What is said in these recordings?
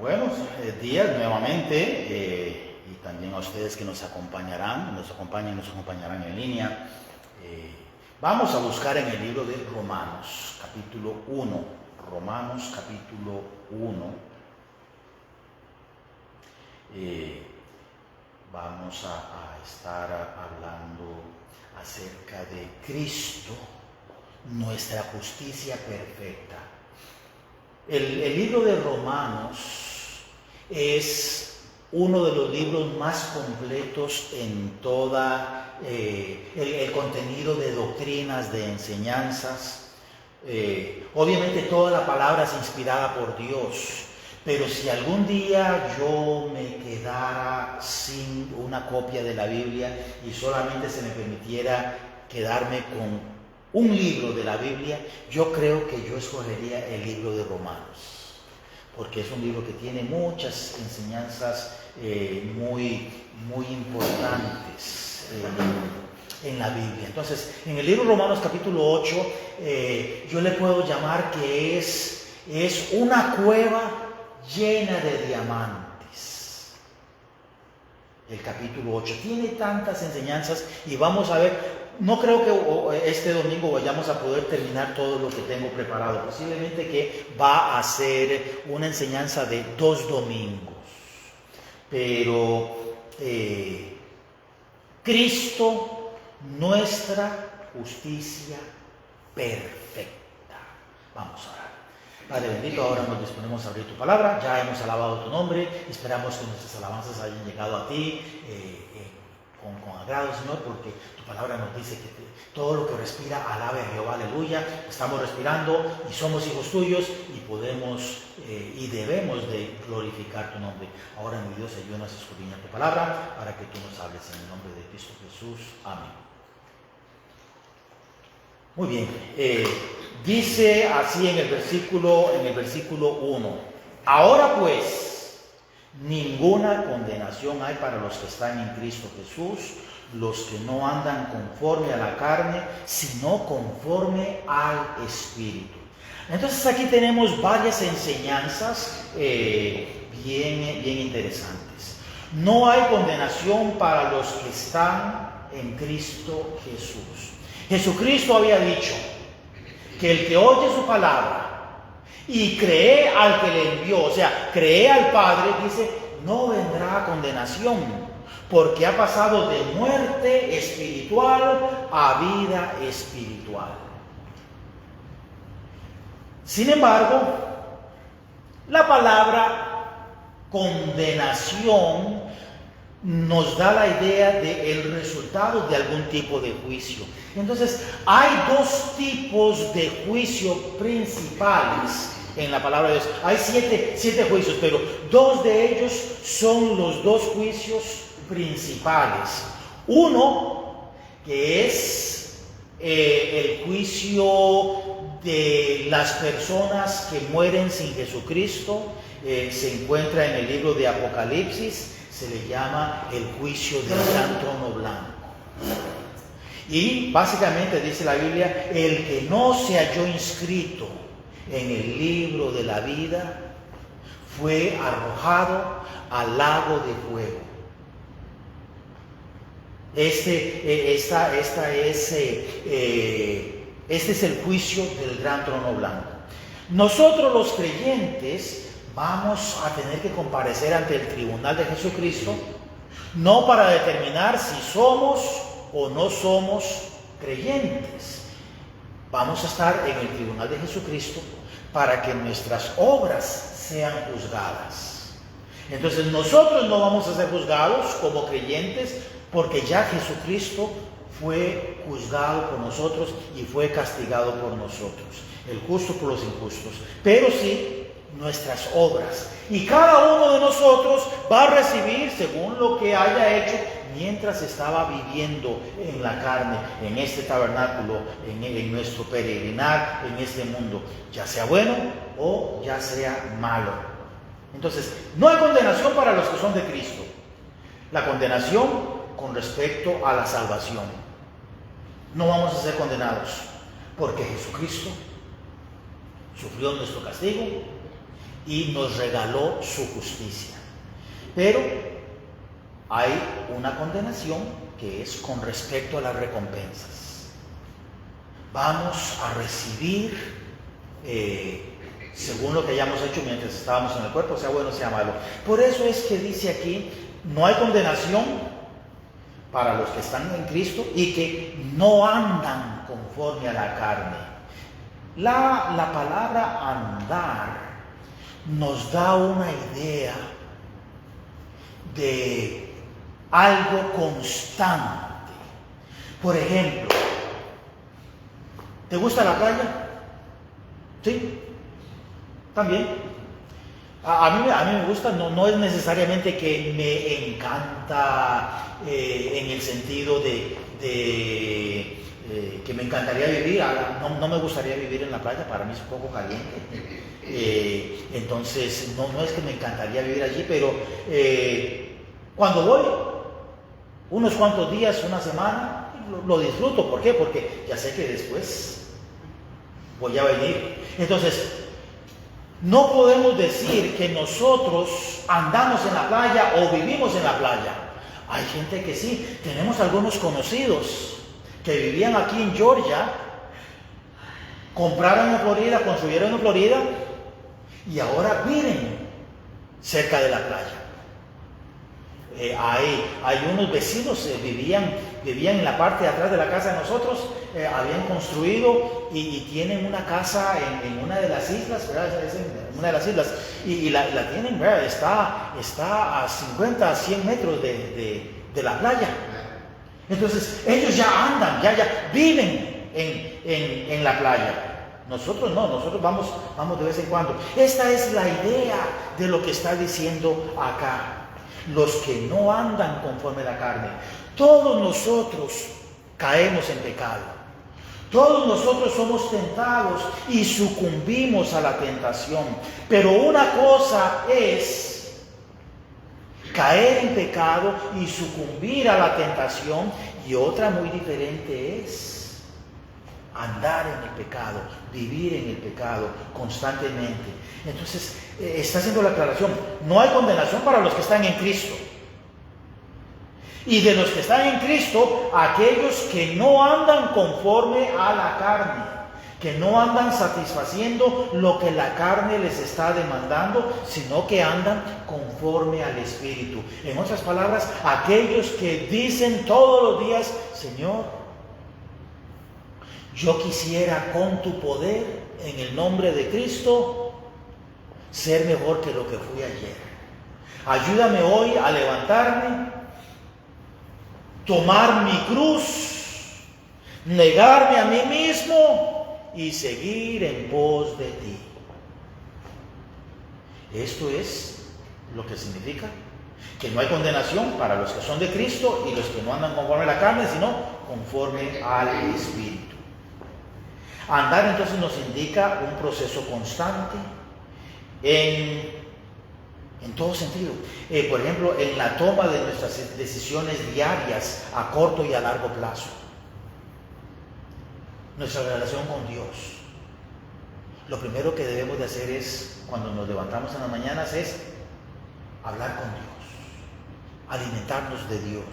Buenos días nuevamente y también a ustedes que nos acompañan, nos acompañarán en línea. Vamos a buscar en el libro de Romanos, capítulo 1. Romanos, capítulo 1. Vamos a estar hablando acerca de Cristo, nuestra justicia perfecta. El libro de Romanos es uno de los libros más completos en toda el contenido de doctrinas, de enseñanzas. Obviamente toda la palabra es inspirada por Dios, pero si algún día yo me quedara sin una copia de la Biblia y solamente se me permitiera quedarme con un libro de la Biblia, yo creo que yo escogería el libro de Romanos, porque es un libro que tiene muchas enseñanzas muy importantes en la Biblia. Entonces, en el libro de Romanos capítulo 8, yo le puedo llamar que es una cueva llena de diamantes. El capítulo 8 tiene tantas enseñanzas y vamos a ver. No creo que este domingo vayamos a poder terminar todo lo que tengo preparado. Posiblemente que va a ser una enseñanza de 2 domingos. Pero Cristo, nuestra justicia perfecta. Vamos a orar. Padre bendito, ahora nos disponemos a abrir tu palabra. Ya hemos alabado tu nombre. Esperamos que nuestras alabanzas hayan llegado a ti con agrado, Señor, porque tu palabra nos dice que todo lo que respira, alabe a Jehová, aleluya. Estamos respirando y somos hijos tuyos y podemos y debemos de glorificar tu nombre. Ahora, mi Dios, ayúdanos a escudriñar tu palabra para que tú nos hables en el nombre de Cristo Jesús. Amén. Muy bien, dice así en el versículo 1: ahora pues, ninguna condenación hay para los que están en Cristo Jesús, los que no andan conforme a la carne, sino conforme al Espíritu. Entonces aquí tenemos varias enseñanzas bien interesantes. No hay condenación para los que están en Cristo Jesús. Jesucristo había dicho que el que oye su palabra y cree al que le envió, o sea, cree al Padre, dice, no vendrá a condenación, porque ha pasado de muerte espiritual a vida espiritual. Sin embargo, la palabra condenación nos da la idea del resultado de algún tipo de juicio. Entonces, hay 2 tipos de juicio principales en la palabra de Dios. Hay 7 juicios, pero 2 de ellos son los 2 juicios principales. Uno, que es el juicio de las personas que mueren sin Jesucristo, se encuentra en el libro de Apocalipsis. Se le llama el juicio del gran trono blanco. Y básicamente dice la Biblia, el que no se halló inscrito en el libro de la vida fue arrojado al lago de fuego. Este es el juicio del gran trono blanco. Nosotros los creyentes vamos a tener que comparecer ante el tribunal de Jesucristo, no para determinar si somos o no somos creyentes. Vamos a estar en el tribunal de Jesucristo para que nuestras obras sean juzgadas. Entonces nosotros no vamos a ser juzgados como creyentes, porque ya Jesucristo fue juzgado por nosotros y fue castigado por nosotros, el justo por los injustos, pero sí nuestras obras. Y cada uno de nosotros va a recibir según lo que haya hecho mientras estaba viviendo en la carne, en este tabernáculo, en nuestro peregrinar, en este mundo, ya sea bueno o ya sea malo. Entonces, no hay condenación para los que son de Cristo. La condenación con respecto a la salvación. No vamos a ser condenados porque Jesucristo sufrió nuestro castigo y nos regaló su justicia. Pero hay una condenación que es con respecto a las recompensas. Vamos a recibir, según lo que hayamos hecho mientras estábamos en el cuerpo, sea bueno, sea malo. Por eso es que dice aquí, no hay condenación para los que están en Cristo y que no andan conforme a la carne. La palabra andar nos da una idea de algo constante. Por ejemplo, ¿te gusta la playa? ¿Sí? ¿También? A mí me gusta, no es necesariamente que me encanta en el sentido de que me encantaría vivir. No me gustaría vivir en la playa, para mí es un poco caliente. Entonces, no es que me encantaría vivir allí, pero cuando voy, unos cuantos días, una semana, lo disfruto. ¿Por qué? Porque ya sé que después voy a venir. Entonces, no podemos decir que nosotros andamos en la playa o vivimos en la playa. Hay gente que sí. Tenemos algunos conocidos que vivían aquí en Georgia, compraron en Florida, construyeron en Florida y ahora viven cerca de la playa. Hay unos vecinos vivían en la parte de atrás de la casa de nosotros, habían construido y tienen una casa en una de las islas, ¿verdad? Es en una de las islas, y la tienen, ¿verdad? Está a 50, 100 metros de la playa. Entonces ellos ya andan, ya viven en la playa. Nosotros no, nosotros vamos de vez en cuando. Esta es la idea de lo que está diciendo acá. Los que no andan conforme a la carne. Todos nosotros caemos en pecado. Todos nosotros somos tentados y sucumbimos a la tentación. Pero una cosa es caer en pecado y sucumbir a la tentación, y otra muy diferente es andar en el pecado, vivir en el pecado constantemente. Entonces, está haciendo la aclaración, no hay condenación para los que están en Cristo. Y de los que están en Cristo, aquellos que no andan conforme a la carne, que no andan satisfaciendo lo que la carne les está demandando, sino que andan conforme al Espíritu. En otras palabras, aquellos que dicen todos los días, Señor, yo quisiera con tu poder, en el nombre de Cristo, ser mejor que lo que fui ayer. Ayúdame hoy a levantarme, tomar mi cruz, negarme a mí mismo y seguir en pos de ti. Esto es lo que significa que no hay condenación para los que son de Cristo y los que no andan conforme a la carne, sino conforme al Espíritu. Andar entonces nos indica un proceso constante en todo sentido. Por ejemplo, en la toma de nuestras decisiones diarias a corto y a largo plazo. Nuestra relación con Dios. Lo primero que debemos de hacer es, cuando nos levantamos en las mañanas, es hablar con Dios, alimentarnos de Dios.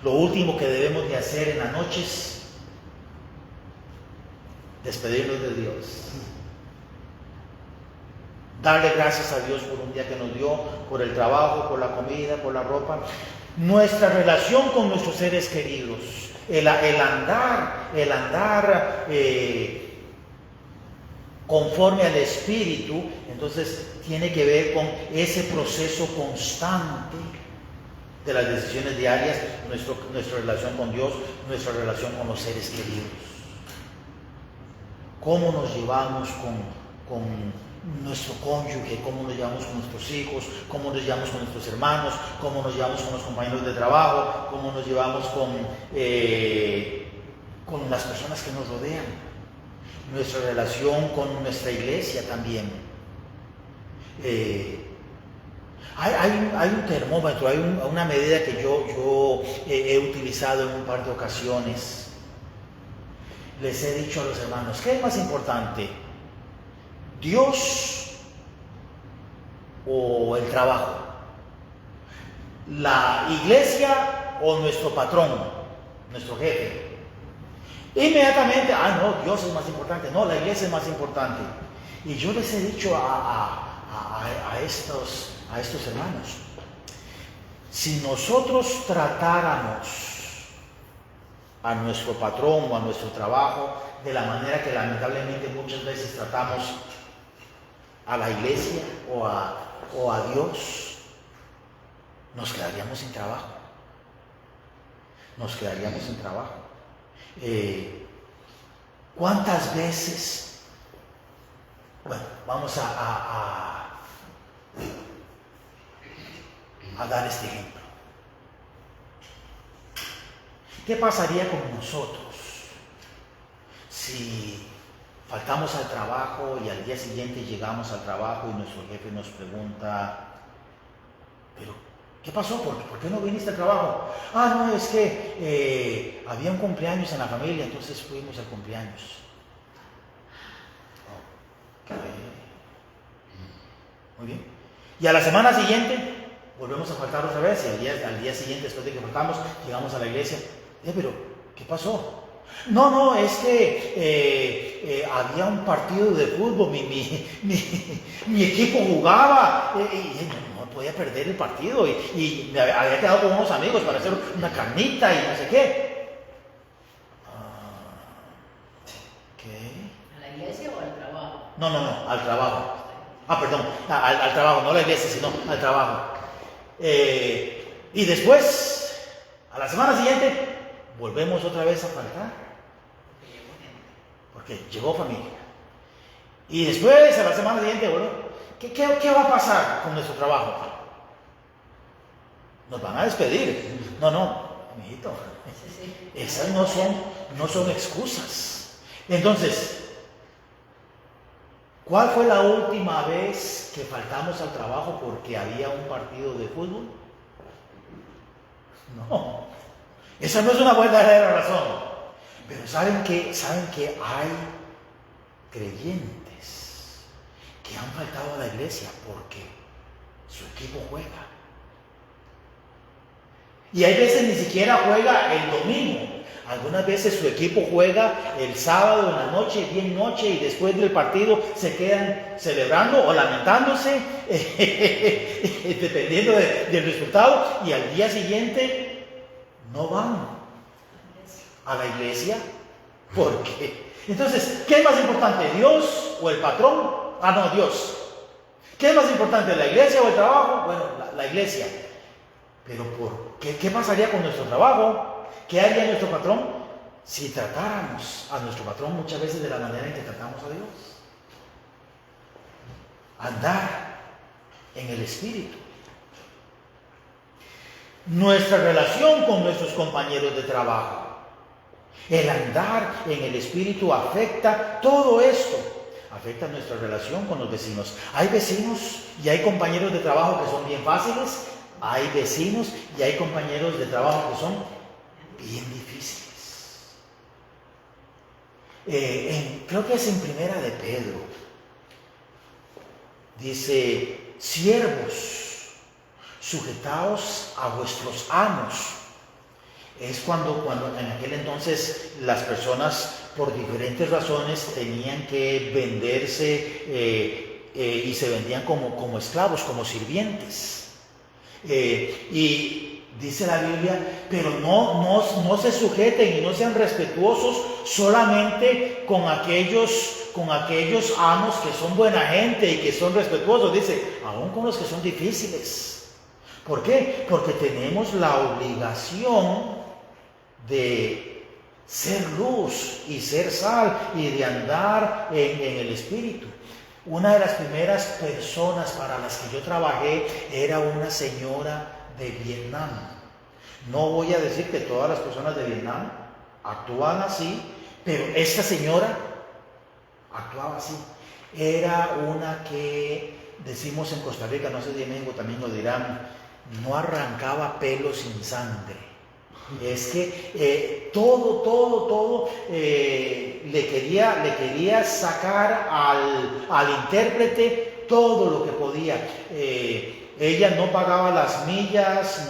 Lo último que debemos de hacer en las noches, despedirnos de Dios. Darle gracias a Dios por un día que nos dio, por el trabajo, por la comida, por la ropa. Nuestra relación con nuestros seres queridos, el andar conforme al Espíritu, entonces tiene que ver con ese proceso constante de las decisiones diarias, nuestra relación con Dios, nuestra relación con los seres queridos. Cómo nos llevamos con nuestro cónyuge, cómo nos llevamos con nuestros hijos, cómo nos llevamos con nuestros hermanos, cómo nos llevamos con los compañeros de trabajo, cómo nos llevamos con las personas que nos rodean, nuestra relación con nuestra iglesia también. Hay un termómetro, hay una medida que yo he utilizado en un par de ocasiones. Les he dicho a los hermanos, ¿qué es más importante? ¿Dios o el trabajo? ¿La iglesia o nuestro patrón, nuestro jefe? Inmediatamente, no, Dios es más importante, no, la iglesia es más importante. Y yo les he dicho a estos hermanos, si nosotros tratáramos a nuestro patrón o a nuestro trabajo de la manera que lamentablemente muchas veces tratamos a la iglesia o a Dios, nos quedaríamos sin trabajo. Nos quedaríamos sin trabajo. ¿Cuántas veces? Bueno, vamos a dar este ejemplo. ¿Qué pasaría con nosotros si faltamos al trabajo y al día siguiente llegamos al trabajo y nuestro jefe nos pregunta, pero ¿qué pasó? ¿Por qué no viniste al trabajo? No, es que había un cumpleaños en la familia, entonces fuimos al cumpleaños. Okay. Muy bien. Y a la semana siguiente volvemos a faltar otra vez y al día siguiente, después de que faltamos, llegamos a la iglesia. Pero, ¿qué pasó? No, es que había un partido de fútbol, mi equipo jugaba y no podía perder el partido y me había quedado con unos amigos para hacer una carnita y no sé qué. ¿Qué? ¿A la iglesia o al trabajo? No, al trabajo. Perdón, al trabajo, no a la iglesia, sino al trabajo. Y después, a la semana siguiente, volvemos otra vez a faltar. Porque llegó familia. Y después, a la semana siguiente, bueno, ¿qué va a pasar con nuestro trabajo? Nos van a despedir. No, amiguito. Esas no son excusas. Entonces, ¿cuál fue la última vez que faltamos al trabajo porque había un partido de fútbol? No. Esa no es una verdadera razón. Pero ¿saben que hay creyentes que han faltado a la iglesia porque su equipo juega? Y hay veces ni siquiera juega el domingo. Algunas veces su equipo juega el sábado en la noche, bien noche, y después del partido se quedan celebrando o lamentándose, dependiendo del resultado, y al día siguiente no van a la iglesia. ¿Por qué? Entonces, ¿qué es más importante, Dios o el patrón? No, Dios. ¿Qué es más importante, la iglesia o el trabajo? Bueno, la iglesia. Pero ¿qué pasaría con nuestro trabajo? ¿Qué haría nuestro patrón si tratáramos a nuestro patrón muchas veces de la manera en que tratamos a Dios? Andar en el Espíritu. Nuestra relación con nuestros compañeros de trabajo. El andar en el Espíritu afecta todo esto. Afecta nuestra relación con los vecinos. Hay vecinos y hay compañeros de trabajo que son bien fáciles. Hay vecinos y hay compañeros de trabajo que son bien difíciles. Creo que es en Primera de Pedro. Dice, siervos, sujetaos a vuestros amos. Es cuando en aquel entonces las personas por diferentes razones tenían que venderse y se vendían como esclavos, como sirvientes. Y dice la Biblia, pero no se sujeten y no sean respetuosos solamente con aquellos amos que son buena gente y que son respetuosos. Dice, aún con los que son difíciles. ¿Por qué? Porque tenemos la obligación de ser luz y ser sal y de andar en el Espíritu. Una de las primeras personas para las que yo trabajé era una señora de Vietnam. No voy a decir que todas las personas de Vietnam actúan así, pero esta señora actuaba así. Era una que decimos en Costa Rica, no sé si en México también lo dirán, no arrancaba pelo sin sangre. Es que todo le quería sacar al intérprete todo lo que podía. Ella no pagaba las millas,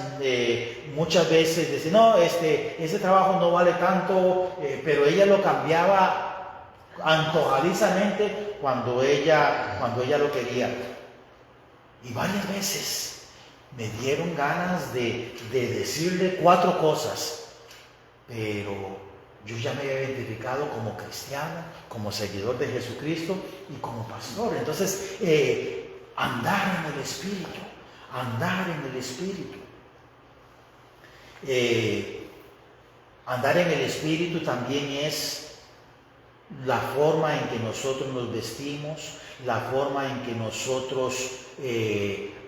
muchas veces decía, no, ese trabajo no vale tanto, pero ella lo cambiaba antojadizamente cuando ella lo quería. Y varias veces me dieron ganas de decirle 4 cosas, pero yo ya me había identificado como cristiano, como seguidor de Jesucristo y como pastor. Entonces, andar en el Espíritu, andar en el Espíritu. Andar en el Espíritu también es la forma en que nosotros nos vestimos, la forma en que nosotros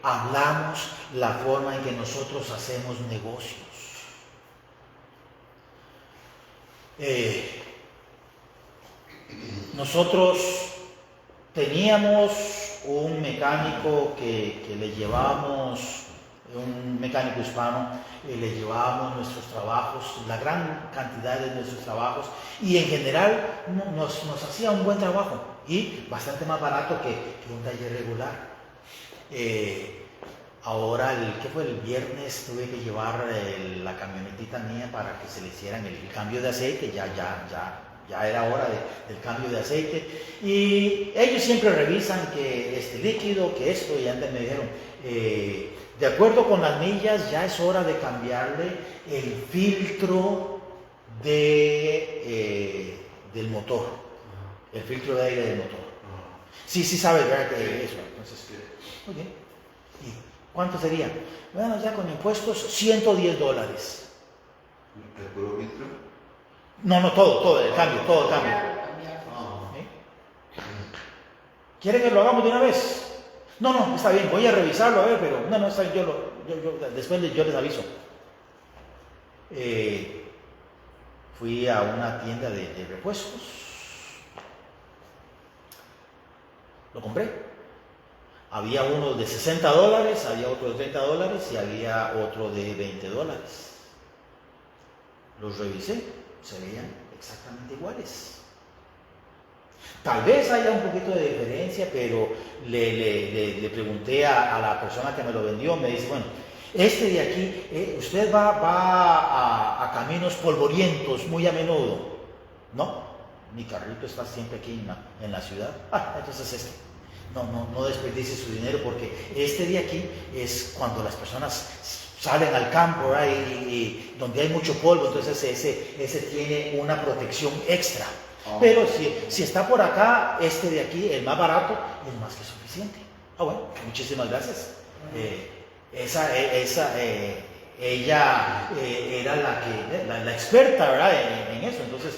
hablamos, la forma en que nosotros hacemos negocios. Nosotros teníamos un mecánico que le llevábamos, un mecánico hispano, le llevábamos nuestros trabajos, la gran cantidad de nuestros trabajos, y en general nos hacía un buen trabajo y bastante más barato que un taller regular. Ahora, ¿qué fue? El viernes tuve que llevar la camionetita mía para que se le hicieran el cambio de aceite. Ya era hora del cambio de aceite, y ellos siempre revisan que este líquido, que esto, y antes me dijeron, de acuerdo con las millas, ya es hora de cambiarle el filtro del motor, el filtro de aire del motor. Sí sabes, ¿verdad? Que eso. Entonces, muy bien. ¿Y cuánto sería? Bueno, ya con impuestos, $110. ¿El puro filtro? No, todo el cambio, todo el cambio. ¿Sí? ¿Quieren que lo hagamos de una vez? No, está bien, voy a revisarlo, a ver, pero no, está bien, después yo les aviso. Fui a una tienda de repuestos, lo compré. Había uno de $60, había otro de $30 y había otro de $20. Los revisé, se veían exactamente iguales. Tal vez haya un poquito de diferencia, pero le pregunté a la persona que me lo vendió, me dice, bueno, este de aquí, usted va a caminos polvorientos muy a menudo. No, mi carrito está siempre aquí en la ciudad. Entonces no desperdicie su dinero, porque este de aquí es cuando las personas salen al campo, ¿right? y donde hay mucho polvo, entonces ese tiene una protección extra. Pero si está por acá, este de aquí, el más barato, es más que suficiente. Bueno, muchísimas gracias. Ella era la experta, ¿verdad? en eso. Entonces,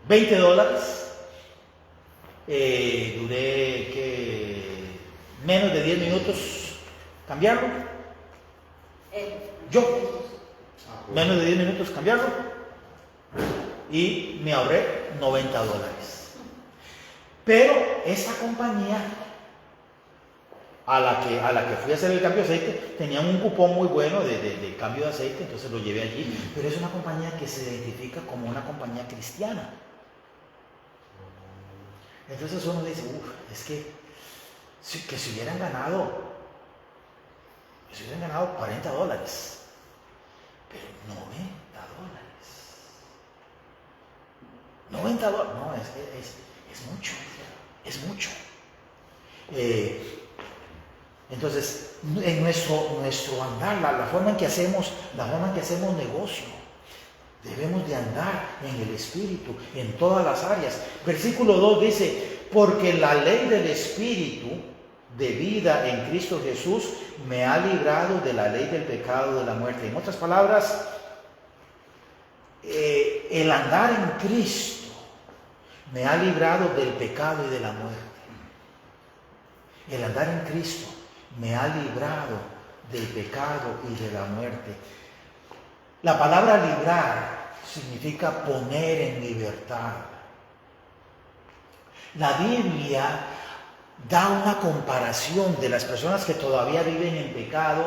$20. Duré menos de 10 minutos cambiarlo. Menos de 10 minutos cambiarlo. Y me ahorré $90. Pero esta compañía a la que fui a hacer el cambio de aceite tenían un cupón muy bueno de cambio de aceite, entonces lo llevé allí. Pero es una compañía que se identifica como una compañía cristiana. Entonces uno dice, es que si hubieran ganado $40, pero $90, no, es mucho. Entonces, en nuestro andar, la forma en que hacemos negocio, debemos de andar en el Espíritu, en todas las áreas. Versículo 2 dice, porque la ley del Espíritu de vida en Cristo Jesús me ha librado de la ley del pecado, de la muerte. En otras palabras, el andar en Cristo me ha librado del pecado y de la muerte. El andar en Cristo me ha librado del pecado y de la muerte. La palabra librar significa poner en libertad. La Biblia da una comparación de las personas que todavía viven en pecado,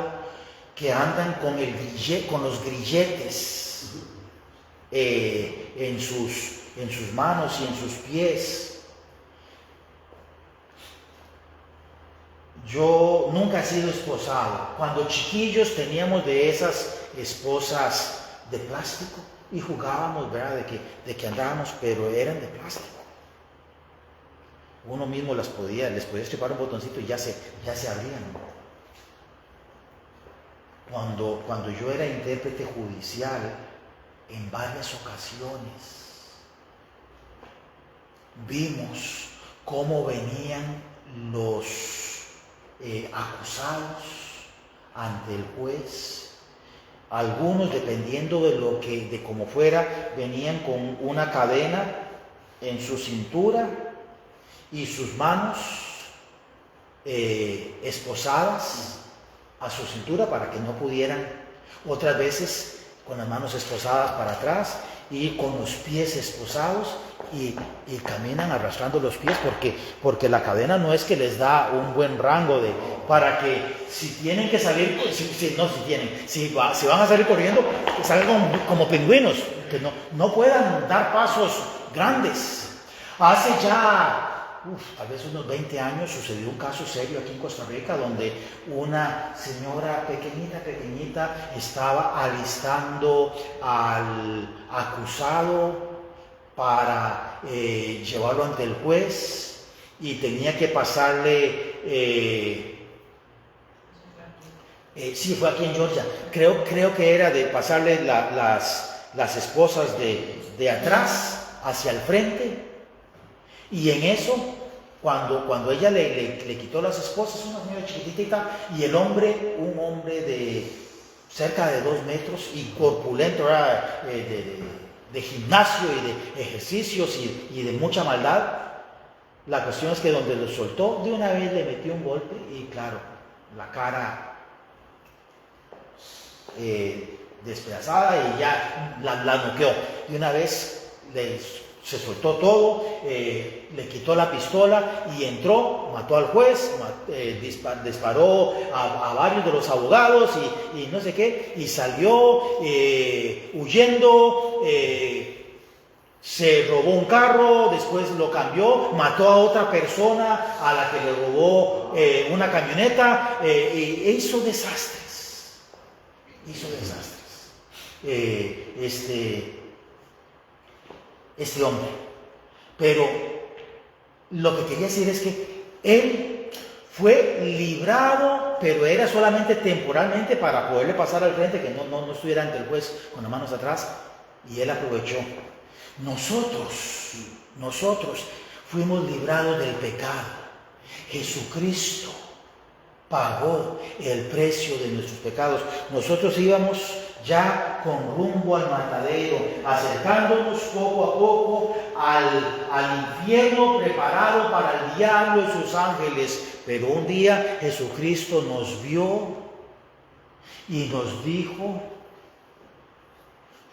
que andan con los grilletes en sus manos y en sus pies. Yo nunca he sido esposado. Cuando chiquillos teníamos de esas esposas de plástico y jugábamos, ¿verdad? De que andábamos, pero eran de plástico. Uno mismo les podía estripar un botoncito y ya se abrían. Cuando yo era intérprete judicial, en varias ocasiones vimos cómo venían los acusados ante el juez. Algunos, dependiendo de cómo fuera, venían con una cadena en su cintura y sus manos esposadas a su cintura para que no pudieran. Otras veces con las manos esposadas para atrás y con los pies esposados y caminan arrastrando los pies porque la cadena no es que les da un buen rango para que si tienen que salir, si van a salir corriendo, que salgan como pingüinos, que no puedan dar pasos grandes. Hace ya tal vez unos 20 años sucedió un caso serio aquí en Costa Rica donde una señora pequeñita estaba alistando al acusado para llevarlo ante el juez y tenía que pasarle, sí, fue aquí en Georgia, creo que era de pasarle las esposas de atrás hacia el frente. Y en eso, cuando ella le quitó las esposas, una señora chiquitita, y el hombre, un hombre de cerca de 2 metros y corpulento, de gimnasio y de ejercicios y de mucha maldad, la cuestión es que donde lo soltó, de una vez le metió un golpe y claro, la cara despedazada y ya la noqueó. De una vez se soltó todo, le quitó la pistola y entró, mató al juez, disparó a varios de los abogados y no sé qué, y salió huyendo, se robó un carro, después lo cambió, mató a otra persona a la que le robó una camioneta e hizo desastres. Este hombre. Pero lo que quería decir es que él fue librado, pero era solamente temporalmente para poderle pasar al frente, que no estuviera ante el juez con las manos atrás, y él aprovechó. Nosotros fuimos librados del pecado. Jesucristo pagó el precio de nuestros pecados. Nosotros íbamos ya con rumbo al matadero, acercándonos poco a poco al infierno preparado para el diablo y sus ángeles. Pero un día Jesucristo nos vio y nos dijo: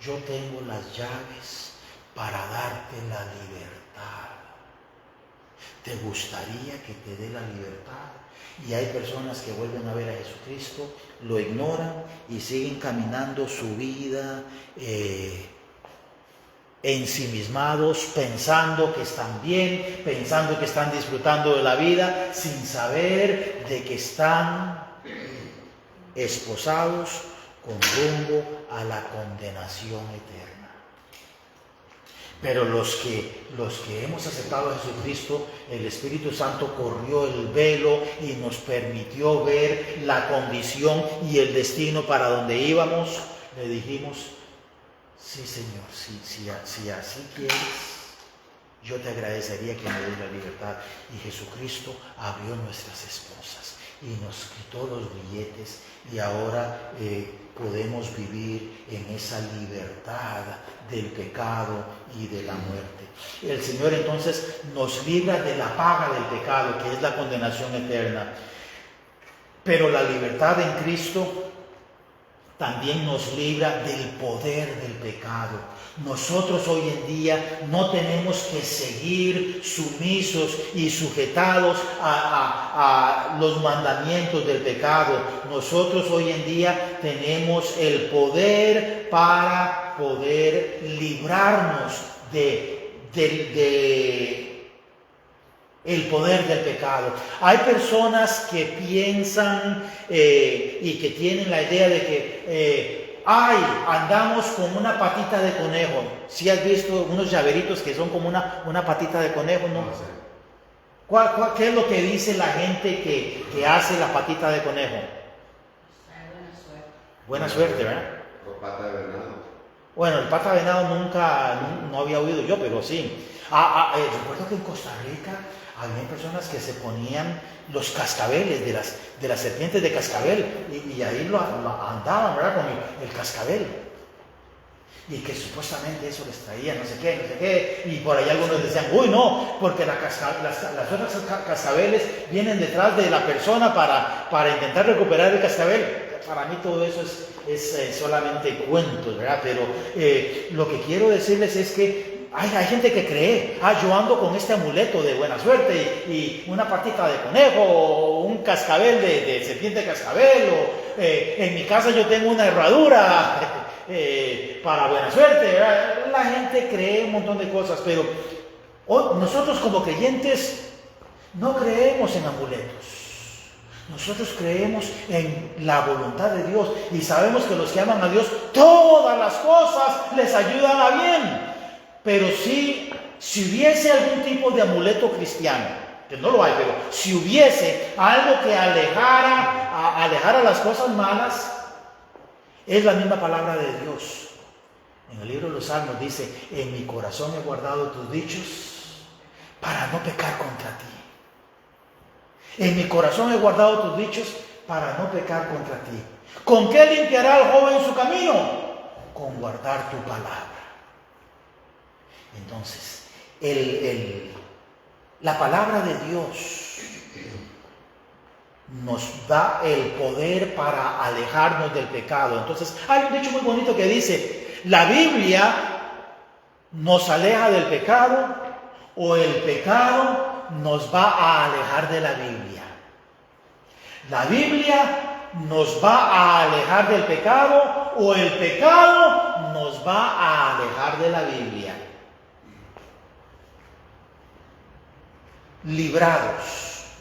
yo tengo las llaves para darte la libertad. ¿Te gustaría que te dé la libertad? Y hay personas que vuelven a ver a Jesucristo, lo ignoran y siguen caminando su vida ensimismados, pensando que están bien, pensando que están disfrutando de la vida, sin saber de que están esposados con rumbo a la condenación eterna. Pero los que hemos aceptado a Jesucristo, el Espíritu Santo corrió el velo y nos permitió ver la condición y el destino para donde íbamos. Le dijimos: sí, Señor, si así quieres, yo te agradecería que me des la libertad. Y Jesucristo abrió nuestras esposas y nos quitó los grilletes y ahora podemos vivir en esa libertad del pecado y de la muerte. El Señor entonces nos libra de la paga del pecado, que es la condenación eterna. Pero la libertad en Cristo también nos libra del poder del pecado. Nosotros hoy en día no tenemos que seguir sumisos y sujetados a los mandamientos del pecado. Nosotros hoy en día tenemos el poder para poder librarnos de el poder del pecado. Hay personas que piensan y que tienen la idea de que andamos con una patita de conejo. ¿Sí has visto unos llaveritos que son como una patita de conejo, no? ¿Qué es lo que dice la gente que hace la patita de conejo? Buena suerte, ¿verdad? O pata de venado. Bueno, el pata de venado no había oído yo, pero sí. Recuerdo que en Costa Rica había personas que se ponían los cascabeles de las serpientes de cascabel y ahí lo andaban, ¿verdad? Con el cascabel. Y que supuestamente eso les traía no sé qué. Y por ahí algunos decían, uy, no, porque las otras cascabeles vienen detrás de la persona para intentar recuperar el cascabel. Para mí todo eso es solamente cuentos, ¿verdad? Pero lo que quiero decirles es que hay gente que cree, yo ando con este amuleto de buena suerte y una patita de conejo o un cascabel de serpiente de cascabel o en mi casa yo tengo una herradura para buena suerte, ¿verdad? La gente cree un montón de cosas, pero nosotros como creyentes no creemos en amuletos. Nosotros creemos en la voluntad de Dios y sabemos que los que aman a Dios, todas las cosas les ayudan a bien. Pero si hubiese algún tipo de amuleto cristiano, que no lo hay, pero si hubiese algo que alejara las cosas malas, es la misma palabra de Dios. En el libro de los Salmos dice, en mi corazón he guardado tus dichos para no pecar contra ti. En mi corazón he guardado tus dichos para no pecar contra ti. ¿Con qué limpiará el joven su camino? Con guardar tu palabra. Entonces, la palabra de Dios nos da el poder para alejarnos del pecado. Entonces, hay un dicho muy bonito que dice, la Biblia nos aleja del pecado o el pecado nos va a alejar de la Biblia. La Biblia nos va a alejar del pecado o el pecado nos va a alejar de la Biblia. Librados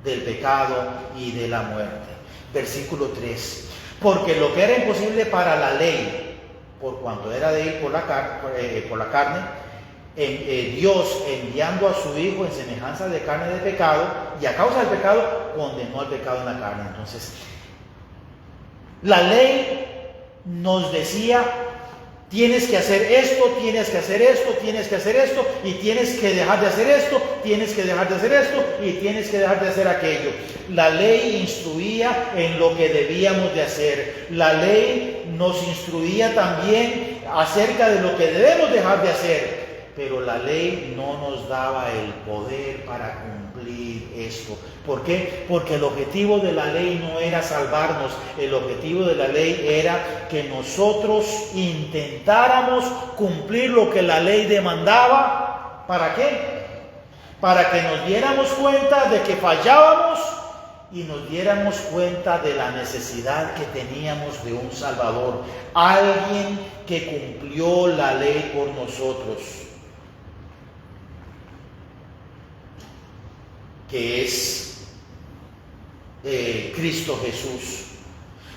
del pecado y de la muerte. Versículo 3. Porque lo que era imposible para la ley, por cuanto era de ir por la carne, Dios enviando a su Hijo en semejanza de carne de pecado, y a causa del pecado condenó al pecado en la carne. Entonces, la ley nos decía, tienes que hacer esto, tienes que hacer esto, tienes que hacer esto, y tienes que dejar de hacer esto, tienes que dejar de hacer esto, y tienes que dejar de hacer aquello. La ley instruía en lo que debíamos de hacer. La ley nos instruía también acerca de lo que debemos dejar de hacer. Pero la ley no nos daba el poder para cumplir esto. ¿Por qué? Porque el objetivo de la ley no era salvarnos. El objetivo de la ley era que nosotros intentáramos cumplir lo que la ley demandaba. ¿Para qué? Para que nos diéramos cuenta de que fallábamos y nos diéramos cuenta de la necesidad que teníamos de un Salvador. Alguien que cumplió la ley por nosotros. Que es Cristo Jesús,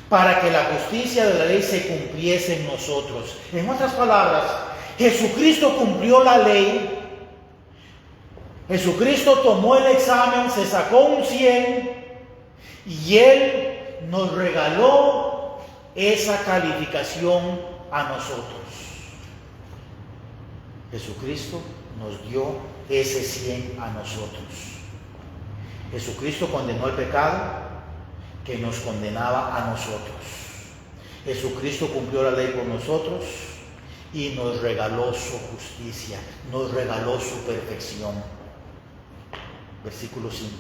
para que la justicia de la ley se cumpliese en nosotros. En otras palabras, Jesucristo cumplió la ley. Jesucristo tomó el examen, se sacó un 100 y Él nos regaló esa calificación a nosotros. Jesucristo nos dio ese 100 a nosotros. Jesucristo condenó el pecado que nos condenaba a nosotros. Jesucristo cumplió la ley por nosotros y nos regaló su justicia, nos regaló su perfección. Versículo 5.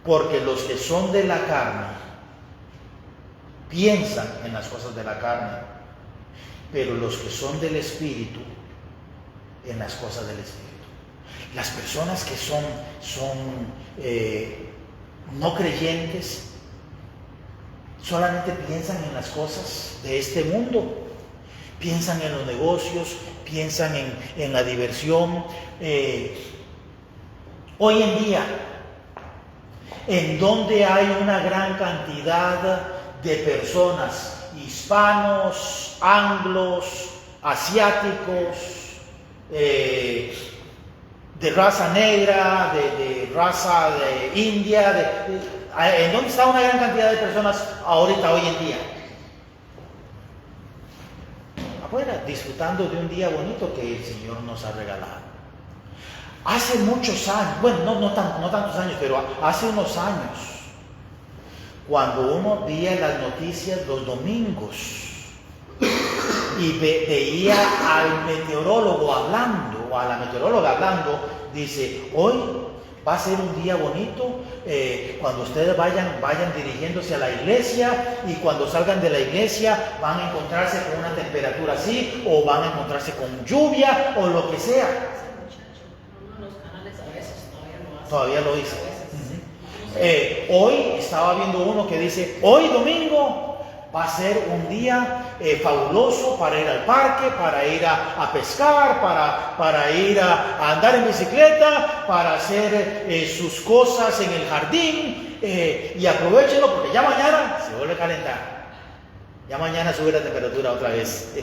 Porque los que son de la carne piensan en las cosas de la carne, pero los que son del Espíritu en las cosas del Espíritu. Las personas que son no creyentes solamente piensan en las cosas de este mundo. Piensan en los negocios, piensan en la diversión. Hoy en día, en donde hay una gran cantidad de personas, hispanos, anglos, asiáticos, de raza negra, de raza de India, en donde está una gran cantidad de personas ahorita, hoy en día. Afuera, disfrutando de un día bonito que el Señor nos ha regalado. Hace muchos años, bueno, no tantos años, pero hace unos años, cuando uno veía las noticias los domingos y veía al meteorólogo hablando, o a la meteoróloga hablando, dice, hoy va a ser un día bonito, cuando ustedes vayan dirigiéndose a la iglesia, y cuando salgan de la iglesia van a encontrarse con una temperatura así, o van a encontrarse con lluvia, o lo que sea. Uno de los canales a veces Todavía lo dice. Hoy estaba viendo uno que dice, hoy domingo va a ser un día fabuloso para ir al parque, para ir a pescar, para ir a andar en bicicleta, para hacer sus cosas en el jardín, y aprovechenlo porque ya mañana se vuelve a calentar. Ya mañana sube la temperatura otra vez.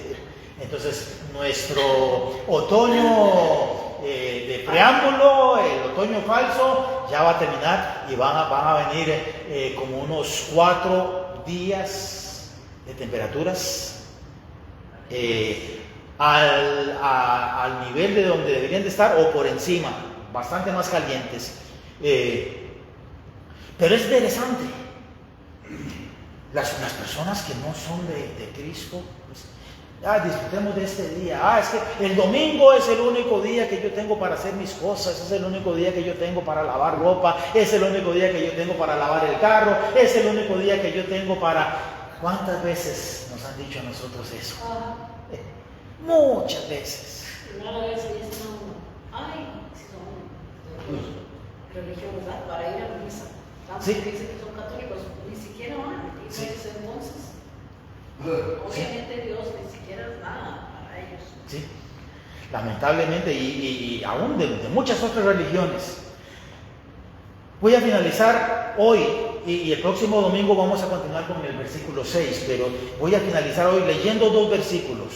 Entonces nuestro otoño de preámbulo, el otoño falso, ya va a terminar y van a venir como unos 4 días de temperaturas al nivel de donde deberían de estar o por encima, bastante más calientes. Pero es interesante, las personas que no son de Cristo, pues, disfrutemos de este día. Es que el domingo es el único día que yo tengo para hacer mis cosas, es el único día que yo tengo para lavar ropa, es el único día que yo tengo para lavar el carro, es el único día que yo tengo para... ¿Cuántas veces nos han dicho a nosotros eso? Muchas veces. Una vez dicen a uno, ay, si son religión, ¿verdad? Para ir a la misa. Sí. Dicen que son católicos, ni siquiera van. Y Sí. pues, entonces, obviamente Dios ni siquiera es nada para ellos. Sí, lamentablemente, y aún de muchas otras religiones. Voy a finalizar hoy, y el próximo domingo vamos a continuar con el versículo 6, pero voy a finalizar hoy leyendo 2 versículos.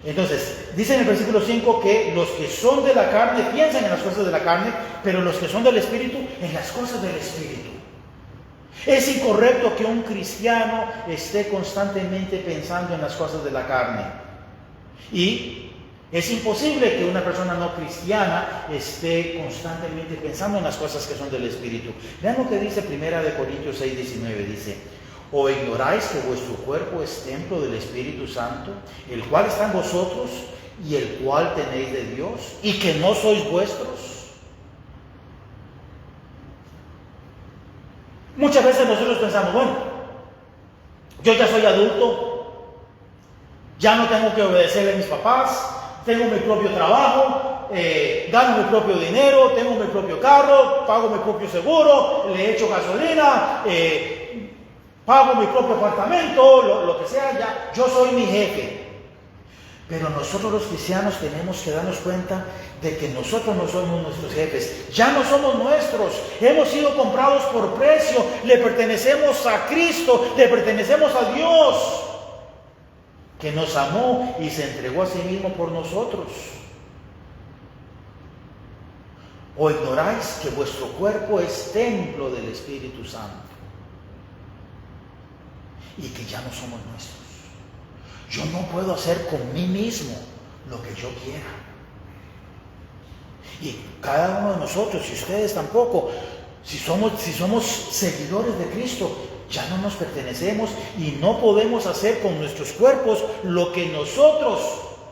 Entonces, dice en el versículo 5 que los que son de la carne piensan en las cosas de la carne, pero los que son del Espíritu, en las cosas del Espíritu. Es incorrecto que un cristiano esté constantemente pensando en las cosas de la carne. Y es imposible que una persona no cristiana esté constantemente pensando en las cosas que son del Espíritu. Vean lo que dice 1 Corintios 6:19, dice: ¿O ignoráis que vuestro cuerpo es templo del Espíritu Santo, el cual está en vosotros y el cual tenéis de Dios, y que no sois vuestros? Muchas veces nosotros pensamos, bueno, yo ya soy adulto, ya no tengo que obedecerle a mis papás, tengo mi propio trabajo, gano mi propio dinero, tengo mi propio carro, pago mi propio seguro, le echo gasolina, pago mi propio apartamento, lo que sea, ya, yo soy mi jefe. Pero nosotros los cristianos tenemos que darnos cuenta de que nosotros no somos nuestros jefes, ya no somos nuestros, hemos sido comprados por precio, le pertenecemos a Cristo, le pertenecemos a Dios, que nos amó y se entregó a sí mismo por nosotros. ¿O ignoráis que vuestro cuerpo es templo del Espíritu Santo y que ya no somos nuestros? Yo no puedo hacer con mí mismo lo que yo quiera. Y cada uno de nosotros, y ustedes tampoco, si somos seguidores de Cristo, ya no nos pertenecemos y no podemos hacer con nuestros cuerpos lo que nosotros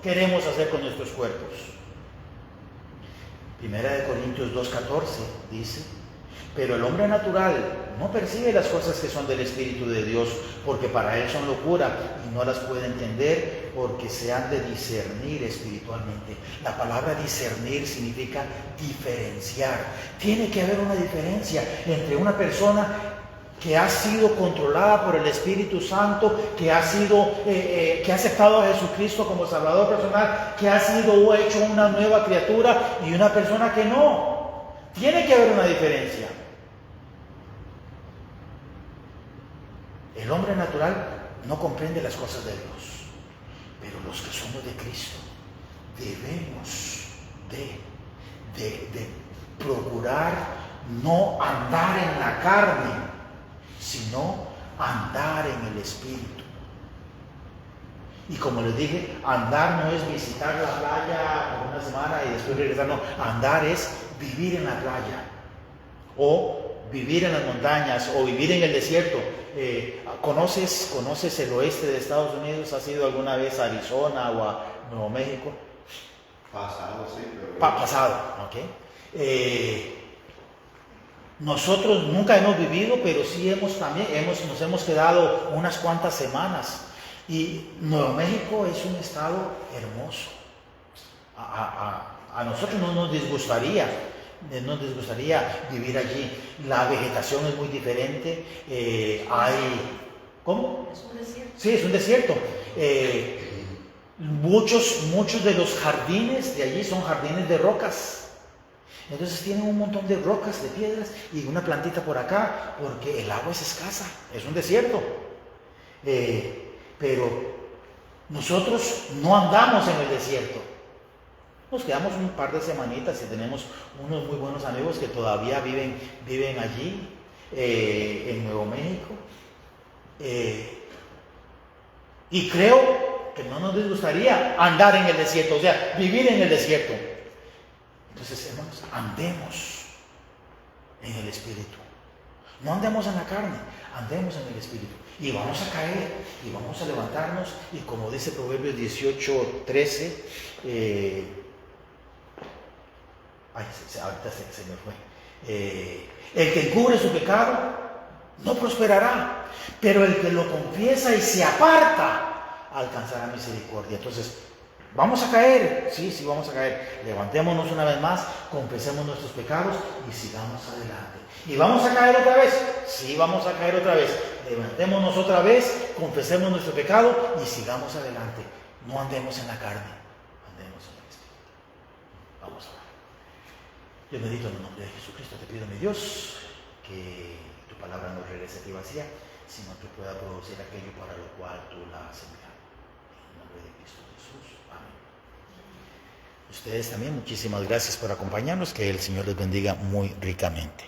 queremos hacer con nuestros cuerpos. 1 Corintios 2:14 dice: pero el hombre natural no percibe las cosas que son del Espíritu de Dios, porque para él son locura y no las puede entender, porque se han de discernir espiritualmente. La palabra discernir significa diferenciar. Tiene que haber una diferencia entre una persona que ha sido controlada por el Espíritu Santo, que ha aceptado a Jesucristo como Salvador personal, que ha sido hecho una nueva criatura, y una persona que no. Tiene que haber una diferencia. El hombre natural no comprende las cosas de Dios, pero los que somos de Cristo debemos de procurar no andar en la carne, sino andar en el Espíritu. Y como les dije, andar no es visitar la playa por una semana y después regresar, no. Andar es vivir en la playa, o vivir en las montañas, o vivir en el desierto. ¿Conoces el oeste de Estados Unidos? ¿Has ido alguna vez a Arizona o a Nuevo México? Pasado, sí, pero... Pasado, ok. Nosotros nunca hemos vivido, pero sí nos hemos quedado unas cuantas semanas. Y Nuevo México es un estado hermoso. A nosotros no nos disgustaría vivir allí. La vegetación es muy diferente. ¿Cómo? Es un desierto. Sí, es un desierto. Muchos de los jardines de allí son jardines de rocas. Entonces tienen un montón de rocas, de piedras y una plantita por acá, porque el agua es escasa, es un desierto. Pero nosotros no andamos en el desierto. Nos quedamos un par de semanitas y tenemos unos muy buenos amigos que todavía viven allí, en Nuevo México. Y creo que no nos disgustaría andar en el desierto, o sea, vivir en el desierto. Entonces, hermanos, andemos en el Espíritu. No andemos en la carne, andemos en el Espíritu. Y vamos a caer, y vamos a levantarnos, y como dice Proverbios 18:13, ahorita se me fue. El que encubre su pecado no prosperará, pero el que lo confiesa y se aparta alcanzará misericordia. Entonces, ¿vamos a caer? Sí, vamos a caer. Levantémonos una vez más, confesemos nuestros pecados y sigamos adelante. ¿Y vamos a caer otra vez? Sí, vamos a caer otra vez. Levantémonos otra vez, confesemos nuestro pecado y sigamos adelante. No andemos en la carne, andemos en el Espíritu. Vamos a orar. Dios bendito, en el nombre de Jesucristo te pido, mi Dios, que tu palabra no regrese a ti vacía, sino que pueda producir aquello para lo cual tú la has enviado. En el nombre de Cristo Jesús. Amén. Ustedes también, muchísimas gracias por acompañarnos. Que el Señor les bendiga muy ricamente.